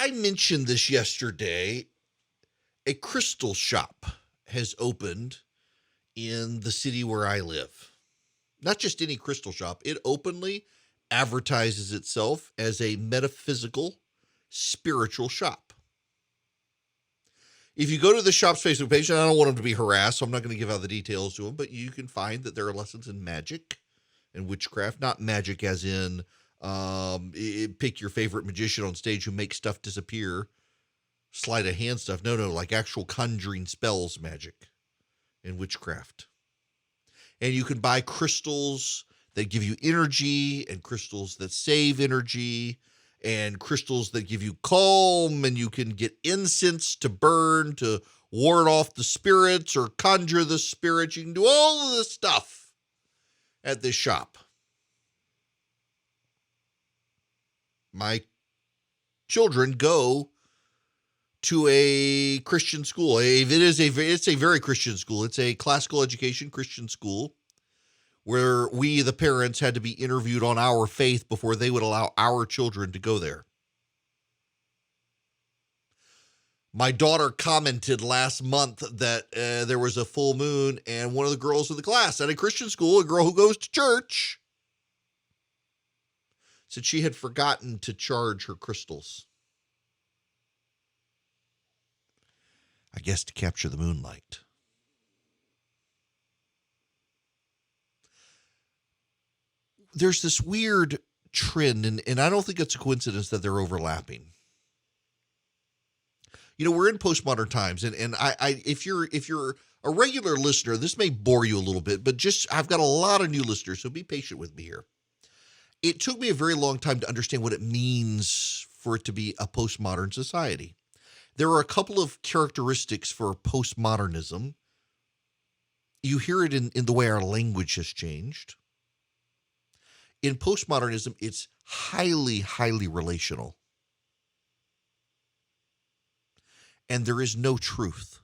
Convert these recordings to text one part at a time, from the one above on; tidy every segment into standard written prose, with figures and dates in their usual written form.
I mentioned this yesterday. A crystal shop has opened in the city where I live. Not just any crystal shop. It openly advertises itself as a metaphysical, spiritual shop. If you go to the shop's Facebook page, and I don't want them to be harassed, so I'm not going to give out the details to them, but you can find that there are lessons in magic and witchcraft. Not magic as in pick your favorite magician on stage who makes stuff disappear, sleight of hand stuff. No, like actual conjuring spells magic and witchcraft. And you can buy crystals that give you energy and crystals that save energy and crystals that give you calm, and you can get incense to burn to ward off the spirits or conjure the spirits. You can do all of this stuff at this shop. My children go to a Christian school. It's a very Christian school. It's a classical education Christian school where we, the parents, had to be interviewed on our faith before they would allow our children to go there. My daughter commented last month that there was a full moon, and one of the girls in the class at a Christian school, a girl who goes to church, said she had forgotten to charge her crystals. I guess to capture the moonlight. There's this weird trend, and I don't think it's a coincidence that they're overlapping. You know, we're in postmodern times, and I if you're a regular listener, this may bore you a little bit, but I've got a lot of new listeners, so be patient with me here. It took me a very long time to understand what it means for it to be a postmodern society. There are a couple of characteristics for postmodernism. You hear it in the way our language has changed. In postmodernism, it's highly, highly relational. And there is no truth.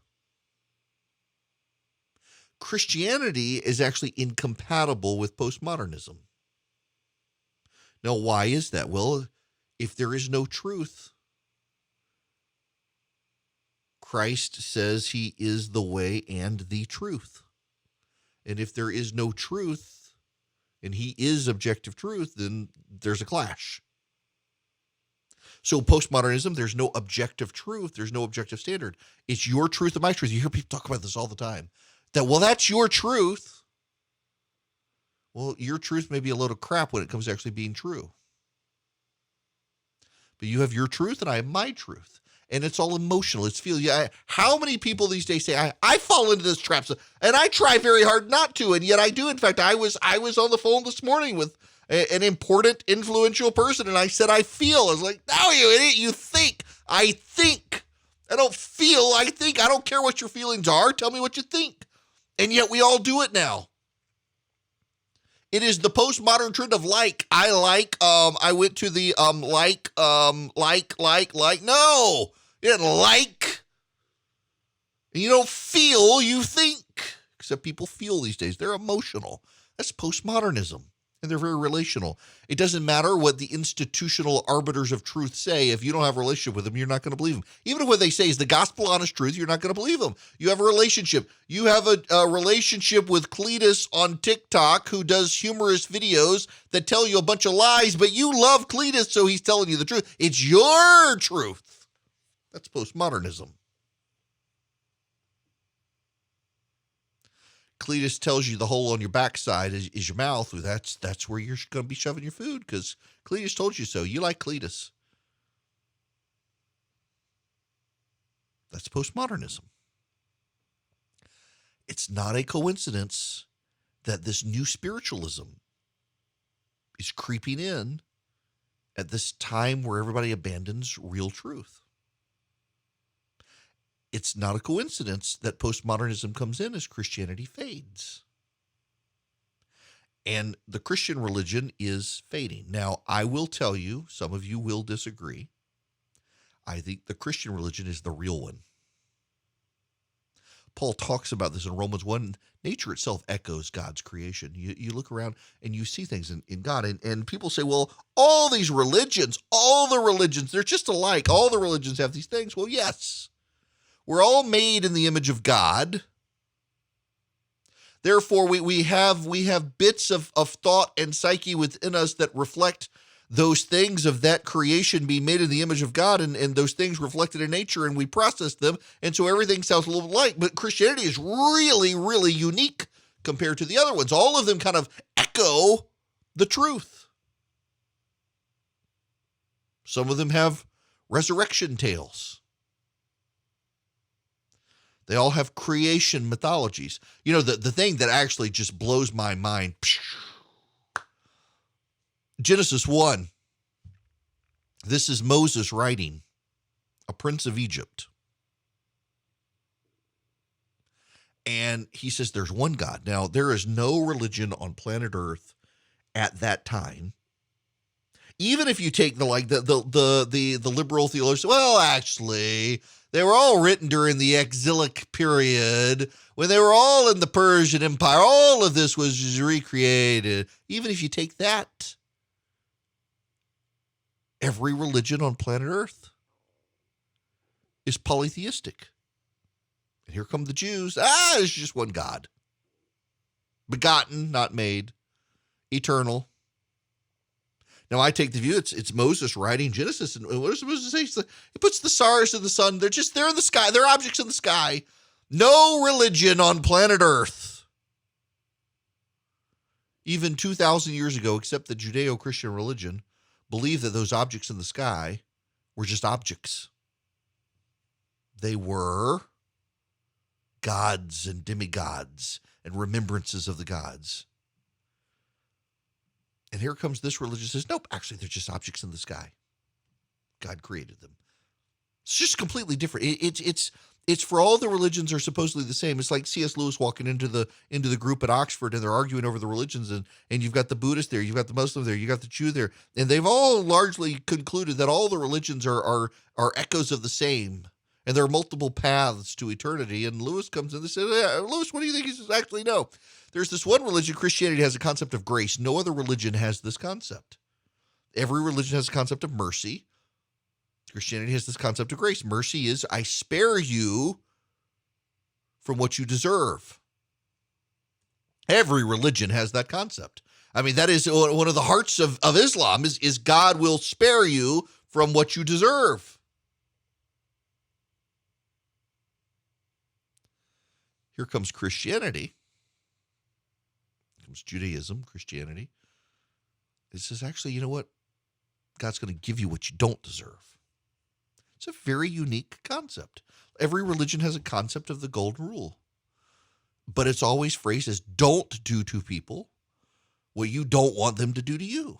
Christianity is actually incompatible with postmodernism. Now, why is that? Well, if there is no truth, Christ says he is the way and the truth. And if there is no truth, and he is objective truth, then there's a clash. So postmodernism, there's no objective truth. There's no objective standard. It's your truth and my truth. You hear people talk about this all the time. That's your truth. Well, your truth may be a load of crap when it comes to actually being true. But you have your truth and I have my truth. And it's all emotional. It's feel. How many people these days say, I fall into this trap, and I try very hard not to, and yet I do. In fact, I was on the phone this morning with an important, influential person, and I said, I feel. I was like, no, you idiot, you think. I think. I don't feel, I think. I don't care what your feelings are. Tell me what you think. And yet we all do it now. It is the postmodern trend of like. I like, I went to the like. No. You didn't like. You don't feel, you think. Except people feel these days. They're emotional. That's postmodernism. And they're very relational. It doesn't matter what the institutional arbiters of truth say. If you don't have a relationship with them, you're not going to believe them. Even if what they say is the gospel honest truth, you're not going to believe them. You have a relationship. You have a relationship with Cletus on TikTok, who does humorous videos that tell you a bunch of lies, but you love Cletus, so he's telling you the truth. It's your truth. That's postmodernism. Cletus tells you the hole on your backside is your mouth. That's where you're going to be shoving your food because Cletus told you so. You like Cletus. That's postmodernism. It's not a coincidence that this new spiritualism is creeping in at this time where everybody abandons real truth. It's not a coincidence that postmodernism comes in as Christianity fades. And the Christian religion is fading. Now, I will tell you, some of you will disagree. I think the Christian religion is the real one. Paul talks about this in Romans 1. Nature itself echoes God's creation. You look around and you see things in God. And people say, well, all the religions, they're just alike. All the religions have these things. Well, yes. We're all made in the image of God. Therefore, we have bits of thought and psyche within us that reflect those things of that creation being made in the image of God, and those things reflected in nature, and we process them, and so everything sounds a little alike. But Christianity is really, really unique compared to the other ones. All of them kind of echo the truth. Some of them have resurrection tales. They all have creation mythologies. You know, the thing that actually just blows my mind, Genesis 1. This is Moses writing, a prince of Egypt. And he says there's one God. Now, there is no religion on planet Earth at that time. Even if you take the liberal theologians, well, actually, they were all written during the exilic period when they were all in the Persian Empire. All of this was recreated. Even if you take that, every religion on planet Earth is polytheistic. And here come the Jews. There's just one God. Begotten, not made. Eternal. Now, I take the view it's Moses writing Genesis. And what does Moses say? He puts the stars in the sun. They're in the sky. They're objects in the sky. No religion on planet Earth, even 2,000 years ago, except the Judeo-Christian religion, believed that those objects in the sky were just objects. They were gods and demigods and remembrances of the gods. And here comes this religion says, nope, actually, they're just objects in the sky. God created them. It's just completely different. It's for all the religions are supposedly the same. It's like C.S. Lewis walking into the group at Oxford, and they're arguing over the religions, and you've got the Buddhist there, you've got the Muslim there, you've got the Jew there, and they've all largely concluded that all the religions are echoes of the same, and there are multiple paths to eternity. And Lewis comes in and says, Lewis, what do you think? He says, actually, no. There's this one religion, Christianity, has a concept of grace. No other religion has this concept. Every religion has a concept of mercy. Christianity has this concept of grace. Mercy is, I spare you from what you deserve. Every religion has that concept. I mean, that is one of the hearts of Islam is God will spare you from what you deserve. Here comes Christianity. Here comes Judaism, Christianity. It says, actually, you know what? God's going to give you what you don't deserve. It's a very unique concept. Every religion has a concept of the golden rule, but it's always phrased as don't do to people what you don't want them to do to you.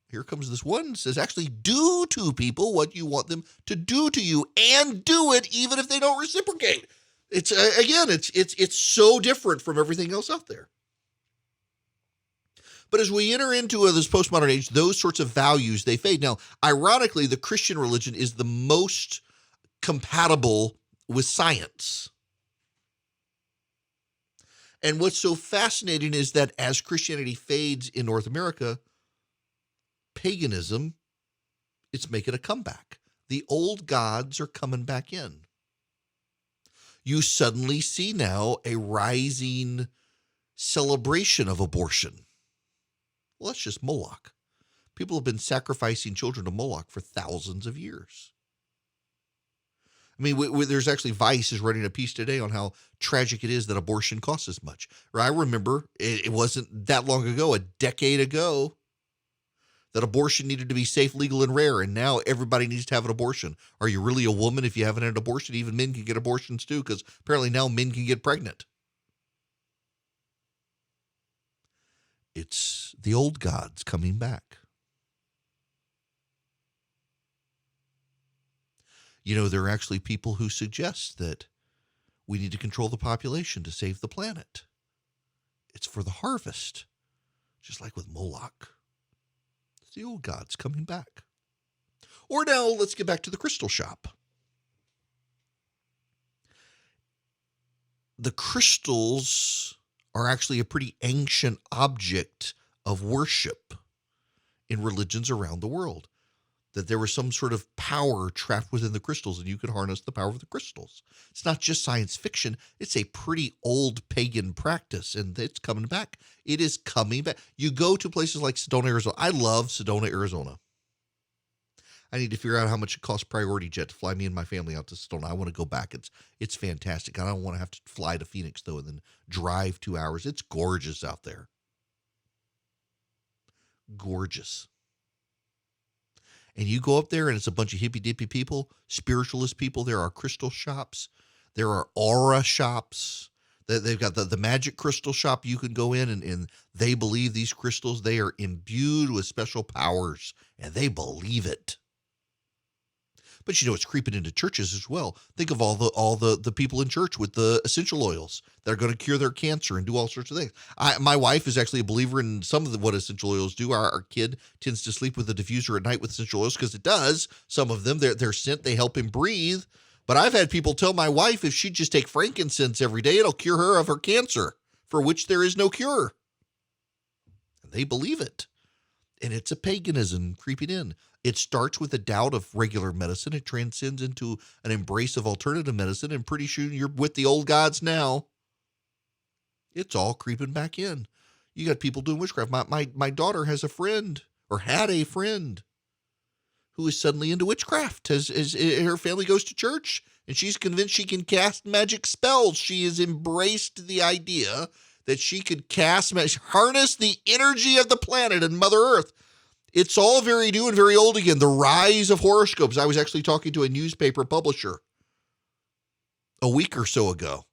Here comes this one that says actually do to people what you want them to do to you, and do it even if they don't reciprocate. It's again, it's so different from everything else out there. But as we enter into this postmodern age, those sorts of values, they fade. Now, ironically, the Christian religion is the most compatible with science. And what's so fascinating is that as Christianity fades in North America, paganism, it's making a comeback. The old gods are coming back in. You suddenly see now a rising celebration of abortion. Well, that's just Moloch. People have been sacrificing children to Moloch for thousands of years. I mean, there's actually Vice is writing a piece today on how tragic it is that abortion costs as much. I remember it wasn't that long ago, a decade ago, that abortion needed to be safe, legal, and rare, and now everybody needs to have an abortion. Are you really a woman if you haven't had an abortion? Even men can get abortions too, because apparently now men can get pregnant. It's the old gods coming back. You know, there are actually people who suggest that we need to control the population to save the planet. It's for the harvest, just like with Moloch. It's the old gods coming back. Or now let's get back to the crystal shop. the crystals are actually a pretty ancient object of worship in religions around the world. That there was some sort of power trapped within the crystals, and you could harness the power of the crystals. It's not just science fiction. It's a pretty old pagan practice, and it's coming back. It is coming back. You go to places like Sedona, Arizona. I love Sedona, Arizona. I need to figure out how much it costs priority jet to fly me and my family out to Sedona. I want to go back. It's fantastic. I don't want to have to fly to Phoenix, though, and then drive 2 hours. It's gorgeous out there. Gorgeous. And you go up there, and it's a bunch of hippy-dippy people, spiritualist people. There are crystal shops. There are aura shops. They've got the magic crystal shop you can go in, and they believe these crystals, they are imbued with special powers, and they believe it. But it's creeping into churches as well. Think of all the people in church with the essential oils that are going to cure their cancer and do all sorts of things. My wife is actually a believer in some of what essential oils do. Our kid tends to sleep with a diffuser at night with essential oils because it does. Some of them, they're scent, they help him breathe. But I've had people tell my wife if she'd just take frankincense every day, it'll cure her of her cancer, for which there is no cure. And they believe it. And it's a paganism creeping in. It starts with a doubt of regular medicine. It transcends into an embrace of alternative medicine, and pretty soon you're with the old gods now. It's all creeping back in. You got people doing witchcraft. My daughter has a friend, or had a friend, who is suddenly into witchcraft. As her family goes to church, and she's convinced she can cast magic spells. She has embraced the idea that she could harness the energy of the planet and Mother Earth. It's all very new and very old again. The rise of horoscopes. I was actually talking to a newspaper publisher a week or so ago.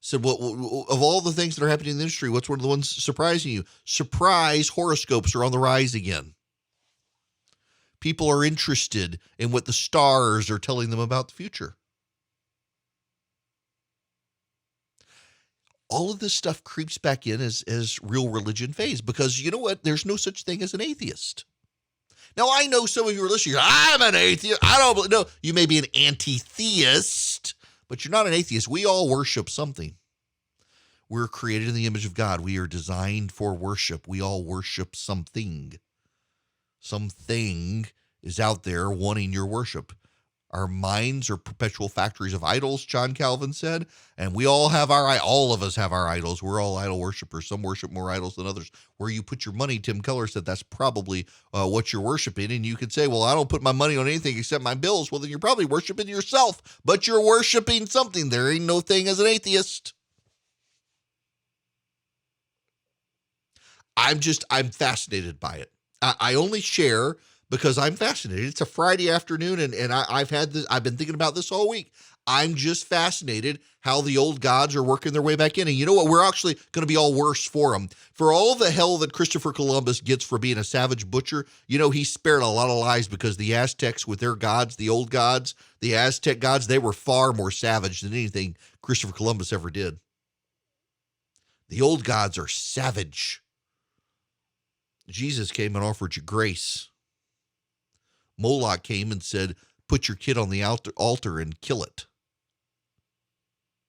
Said, well, of all the things that are happening in the industry, what's one of the ones surprising you? Surprise, horoscopes are on the rise again. People are interested in what the stars are telling them about the future. All of this stuff creeps back in as real religion fades, because you know what? There's no such thing as an atheist. Now, I know some of you are listening. I'm an atheist. I don't believe. No, you may be an anti-theist, but you're not an atheist. We all worship something. We're created in the image of God. We are designed for worship. We all worship something. Something is out there wanting your worship. Our minds are perpetual factories of idols, John Calvin said, and we all have all of us have our idols. We're all idol worshipers. Some worship more idols than others. Where you put your money, Tim Keller said, that's probably what you're worshiping. And you could say, well, I don't put my money on anything except my bills. Well, then you're probably worshiping yourself, but you're worshiping something. There ain't no thing as an atheist. I'm fascinated by it. I only share because I'm fascinated. It's a Friday afternoon, and I've been thinking about this all week. I'm just fascinated how the old gods are working their way back in. And you know what? We're actually going to be all worse for them. For all the hell that Christopher Columbus gets for being a savage butcher, he spared a lot of lives, because the Aztecs with their gods, the old gods, the Aztec gods, they were far more savage than anything Christopher Columbus ever did. The old gods are savage. Jesus came and offered you grace. Moloch came and said, put your kid on the altar and kill it.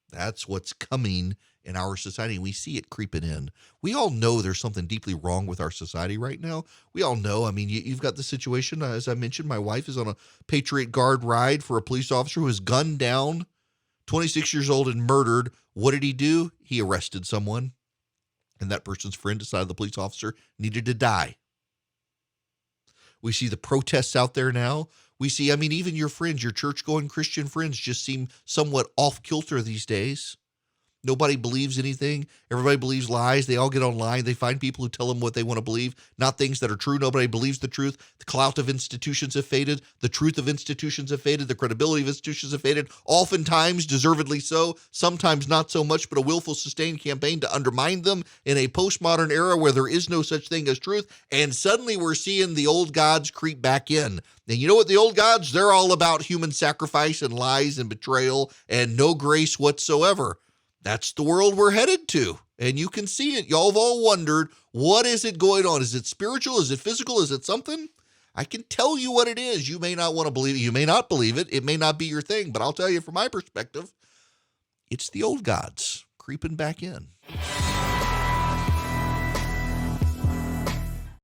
That's what's coming in our society. We see it creeping in. We all know there's something deeply wrong with our society right now. We all know. I mean, you've got the situation, as I mentioned, my wife is on a Patriot Guard ride for a police officer who was gunned down, 26 years old, and murdered. What did he do? He arrested someone, and that person's friend decided the police officer needed to die. We see the protests out there now. We see, even your friends, your church-going Christian friends just seem somewhat off-kilter these days. Nobody believes anything. Everybody believes lies. They all get online. They find people who tell them what they want to believe, not things that are true. Nobody believes the truth. The clout of institutions have faded. The truth of institutions have faded. The credibility of institutions have faded. Oftentimes, deservedly so. Sometimes not so much, but a willful, sustained campaign to undermine them in a postmodern era where there is no such thing as truth. And suddenly we're seeing the old gods creep back in. And you know what? The old gods, they're all about human sacrifice and lies and betrayal and no grace whatsoever. That's the world we're headed to, and you can see it. Y'all have all wondered, what is it going on? Is it spiritual? Is it physical? Is it something? I can tell you what it is. You may not want to believe it. You may not believe it. It may not be your thing, but I'll tell you from my perspective, it's the old gods creeping back in.